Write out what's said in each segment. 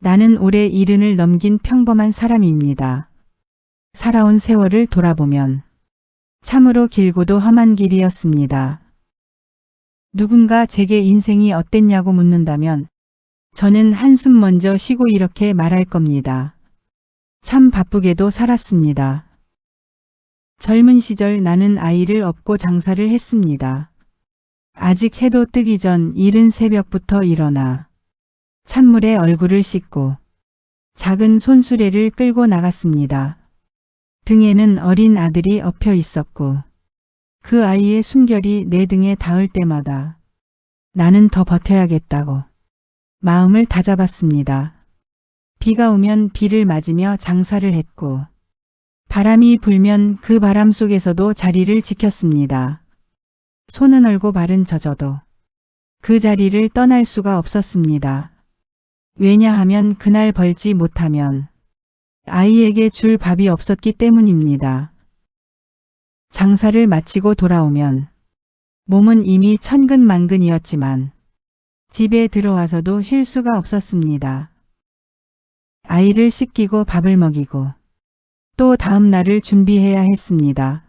나는 올해 70을 넘긴 평범한 사람입니다. 살아온 세월을 돌아보면 참으로 길고도 험한 길이었습니다. 누군가 제게 인생이 어땠냐고 묻는다면 저는 한숨 먼저 쉬고 이렇게 말할 겁니다. 참 바쁘게도 살았습니다. 젊은 시절 나는 아이를 업고 장사를 했습니다. 아직 해도 뜨기 전 이른 새벽부터 일어나 찬물에 얼굴을 씻고 작은 손수레를 끌고 나갔습니다. 등에는 어린 아들이 엎여 있었고 그 아이의 숨결이 내 등에 닿을 때마다 나는 더 버텨야겠다고 마음을 다잡았습니다. 비가 오면 비를 맞으며 장사를 했고 바람이 불면 그 바람 속에서도 자리를 지켰습니다. 손은 얼고 발은 젖어도 그 자리를 떠날 수가 없었습니다. 왜냐하면 그날 벌지 못하면 아이에게 줄 밥이 없었기 때문입니다. 장사를 마치고 돌아오면 몸은 이미 천근만근이었지만 집에 들어와서도 쉴 수가 없었습니다. 아이를 씻기고 밥을 먹이고 또 다음 날을 준비해야 했습니다.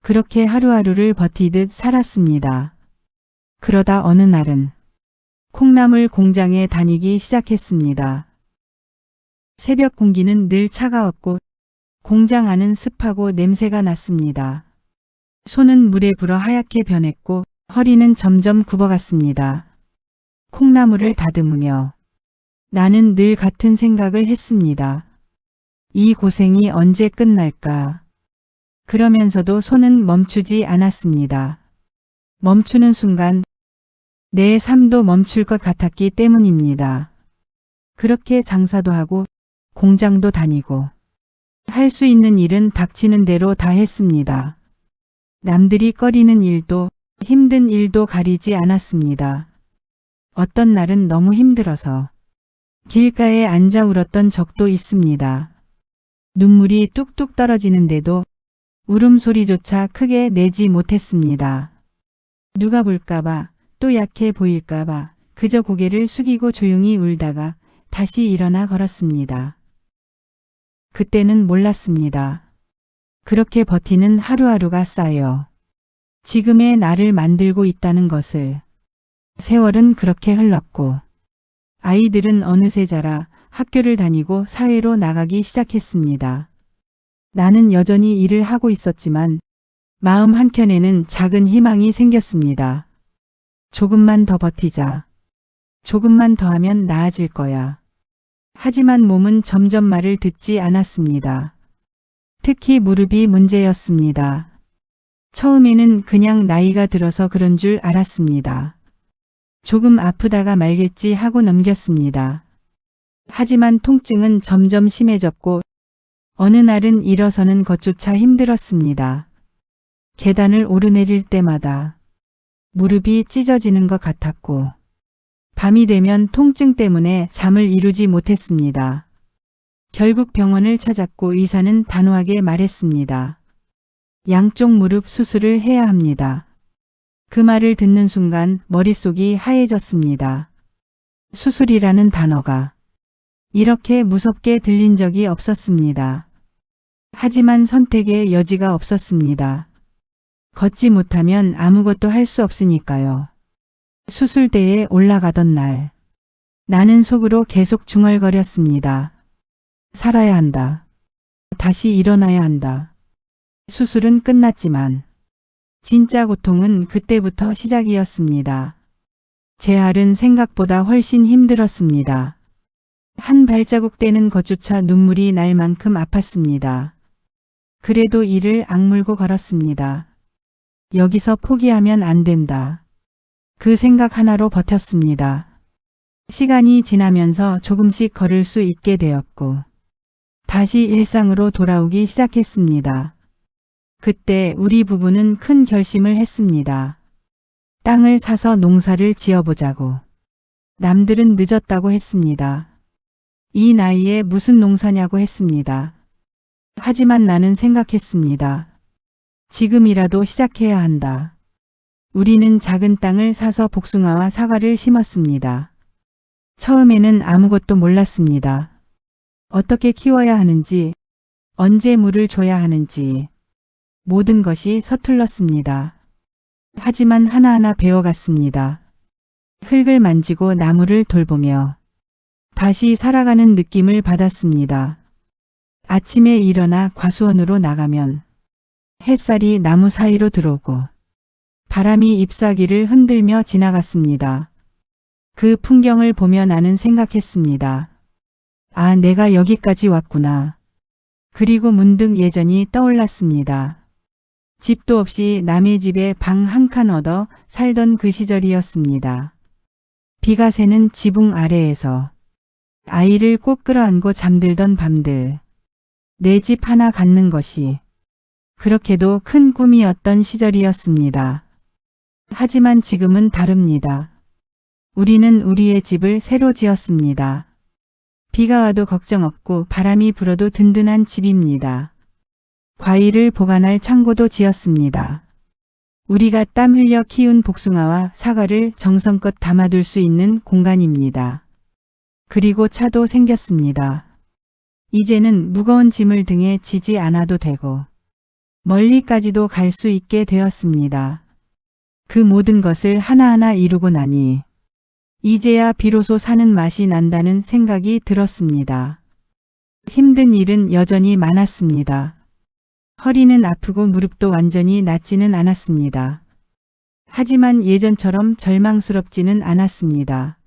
그렇게 하루하루를 버티듯 살았습니다. 그러다 어느 날은 콩나물 공장에 다니기 시작했습니다. 새벽 공기는 늘 차가웠고 공장 안은 습하고 냄새가 났습니다. 손은 물에 불어 하얗게 변했고 허리는 점점 굽어갔습니다. 콩나물을 다듬으며 나는 늘 같은 생각을 했습니다. 이 고생이 언제 끝날까? 그러면서도 손은 멈추지 않았습니다. 멈추는 순간 내 삶도 멈출 것 같았기 때문입니다. 그렇게 장사도 하고 공장도 다니고 할 수 있는 일은 닥치는 대로 다 했습니다. 남들이 꺼리는 일도 힘든 일도 가리지 않았습니다. 어떤 날은 너무 힘들어서 길가에 앉아 울었던 적도 있습니다. 눈물이 뚝뚝 떨어지는데도 울음소리조차 크게 내지 못했습니다. 누가 볼까봐 또 약해 보일까봐 그저 고개를 숙이고 조용히 울다가 다시 일어나 걸었습니다. 그때는 몰랐습니다. 그렇게 버티는 하루하루가 쌓여 지금의 나를 만들고 있다는 것을. 세월은 그렇게 흘렀고 아이들은 어느새 자라 학교를 다니고 사회로 나가기 시작했습니다. 나는 여전히 일을 하고 있었지만 마음 한켠에는 작은 희망이 생겼습니다. 조금만 더 버티자. 조금만 더 하면 나아질 거야. 하지만 몸은 점점 말을 듣지 않았습니다. 특히 무릎이 문제였습니다. 처음에는 그냥 나이가 들어서 그런 줄 알았습니다. 조금 아프다가 말겠지 하고 넘겼습니다. 하지만 통증은 점점 심해졌고 어느 날은 일어서는 것조차 힘들었습니다. 계단을 오르내릴 때마다 무릎이 찢어지는 것 같았고 밤이 되면 통증 때문에 잠을 이루지 못했습니다. 결국 병원을 찾았고 의사는 단호하게 말했습니다. 양쪽 무릎 수술을 해야 합니다. 그 말을 듣는 순간 머릿속이 하얘졌습니다. 수술이라는 단어가 이렇게 무섭게 들린 적이 없었습니다. 하지만 선택의 여지가 없었습니다. 걷지 못하면 아무것도 할 수 없으니까요. 수술대에 올라가던 날 나는 속으로 계속 중얼거렸습니다. 살아야 한다. 다시 일어나야 한다. 수술은 끝났지만 진짜 고통은 그때부터 시작이었습니다. 재활은 생각보다 훨씬 힘들었습니다. 한 발자국 떼는 것조차 눈물이 날 만큼 아팠습니다. 그래도 이를 악물고 걸었습니다. 여기서 포기하면 안 된다. 그 생각 하나로 버텼습니다. 시간이 지나면서 조금씩 걸을 수 있게 되었고 다시 일상으로 돌아오기 시작했습니다. 그때 우리 부부는 큰 결심을 했습니다. 땅을 사서 농사를 지어보자고. 남들은 늦었다고 했습니다. 이 나이에 무슨 농사냐고 했습니다. 하지만 나는 생각했습니다. 지금이라도 시작해야 한다. 우리는 작은 땅을 사서 복숭아와 사과를 심었습니다. 처음에는 아무것도 몰랐습니다. 어떻게 키워야 하는지, 언제 물을 줘야 하는지, 모든 것이 서툴렀습니다. 하지만 하나하나 배워갔습니다. 흙을 만지고 나무를 돌보며 다시 살아가는 느낌을 받았습니다. 아침에 일어나 과수원으로 나가면 햇살이 나무 사이로 들어오고 바람이 잎사귀를 흔들며 지나갔습니다. 그 풍경을 보며 나는 생각했습니다. 아, 내가 여기까지 왔구나. 그리고 문득 예전이 떠올랐습니다. 집도 없이 남의 집에 방 한 칸 얻어 살던 그 시절이었습니다. 비가 새는 지붕 아래에서 아이를 꼭 끌어안고 잠들던 밤들. 내 집 하나 갖는 것이 그렇게도 큰 꿈이었던 시절이었습니다. 하지만 지금은 다릅니다. 우리는 우리의 집을 새로 지었습니다. 비가 와도 걱정 없고 바람이 불어도 든든한 집입니다. 과일을 보관할 창고도 지었습니다. 우리가 땀 흘려 키운 복숭아와 사과를 정성껏 담아둘 수 있는 공간입니다. 그리고 차도 생겼습니다. 이제는 무거운 짐을 등에 지지 않아도 되고 멀리까지도 갈 수 있게 되었습니다. 그 모든 것을 하나하나 이루고 나니 이제야 비로소 사는 맛이 난다는 생각이 들었습니다. 힘든 일은 여전히 많았습니다. 허리는 아프고 무릎도 완전히 낫지는 않았습니다. 하지만 예전처럼 절망스럽지는 않았습니다.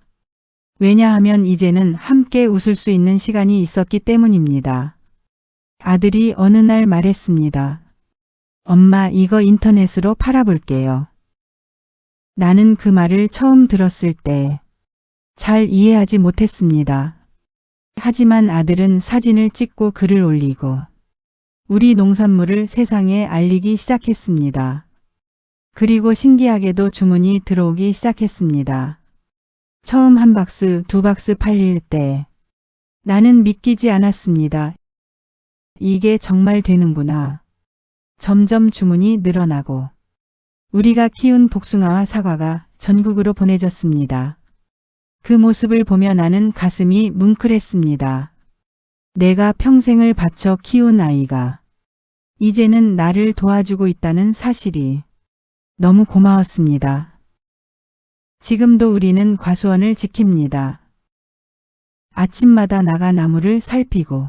왜냐하면 이제는 함께 웃을 수 있는 시간이 있었기 때문입니다. 아들이 어느 날 말했습니다. 엄마, 이거 인터넷으로 팔아볼게요. 나는 그 말을 처음 들었을 때 잘 이해하지 못했습니다. 하지만 아들은 사진을 찍고 글을 올리고 우리 농산물을 세상에 알리기 시작했습니다. 그리고 신기하게도 주문이 들어오기 시작했습니다. 처음 한 박스, 두 박스 팔릴 때 나는 믿기지 않았습니다. 이게 정말 되는구나. 점점 주문이 늘어나고 우리가 키운 복숭아와 사과가 전국으로 보내졌습니다. 그 모습을 보며 나는 가슴이 뭉클했습니다. 내가 평생을 바쳐 키운 아이가 이제는 나를 도와주고 있다는 사실이 너무 고마웠습니다. 지금도 우리는 과수원을 지킵니다. 아침마다 나가 나무를 살피고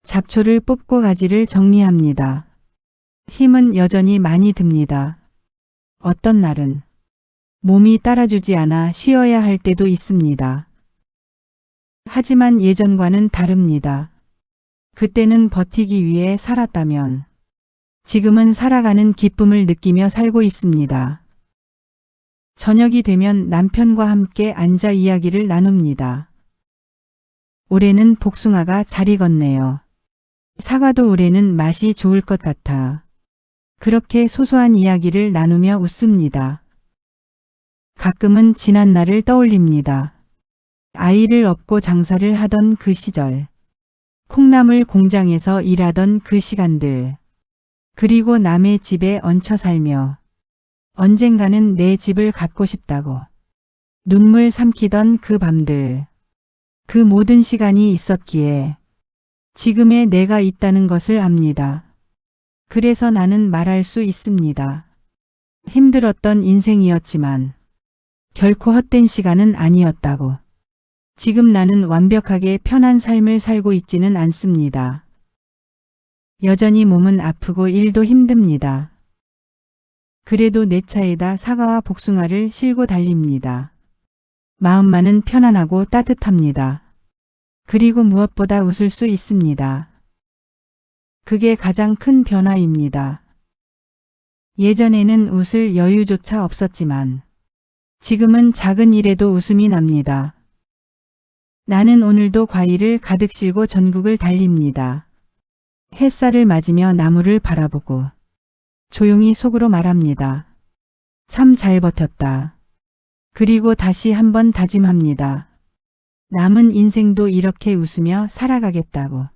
잡초를 뽑고 가지를 정리합니다. 힘은 여전히 많이 듭니다. 어떤 날은 몸이 따라주지 않아 쉬어야 할 때도 있습니다. 하지만 예전과는 다릅니다. 그때는 버티기 위해 살았다면 지금은 살아가는 기쁨을 느끼며 살고 있습니다. 저녁이 되면 남편과 함께 앉아 이야기를 나눕니다. 올해는 복숭아가 잘 익었네요. 사과도 올해는 맛이 좋을 것 같아. 그렇게 소소한 이야기를 나누며 웃습니다. 가끔은 지난 날을 떠올립니다. 아이를 업고 장사를 하던 그 시절, 콩나물 공장에서 일하던 그 시간들, 그리고 남의 집에 얹혀 살며 언젠가는 내 집을 갖고 싶다고 눈물 삼키던 그 밤들, 그 모든 시간이 있었기에 지금의 내가 있다는 것을 압니다. 그래서 나는 말할 수 있습니다. 힘들었던 인생이었지만 결코 헛된 시간은 아니었다고. 지금 나는 완벽하게 편한 삶을 살고 있지는 않습니다. 여전히 몸은 아프고 일도 힘듭니다. 그래도 내 차에다 사과와 복숭아를 싣고 달립니다. 마음만은 편안하고 따뜻합니다. 그리고 무엇보다 웃을 수 있습니다. 그게 가장 큰 변화입니다. 예전에는 웃을 여유조차 없었지만 지금은 작은 일에도 웃음이 납니다. 나는 오늘도 과일을 가득 싣고 전국을 달립니다. 햇살을 맞으며 나무를 바라보고 조용히 속으로 말합니다. 참 잘 버텼다. 그리고 다시 한번 다짐합니다. 남은 인생도 이렇게 웃으며 살아가겠다고.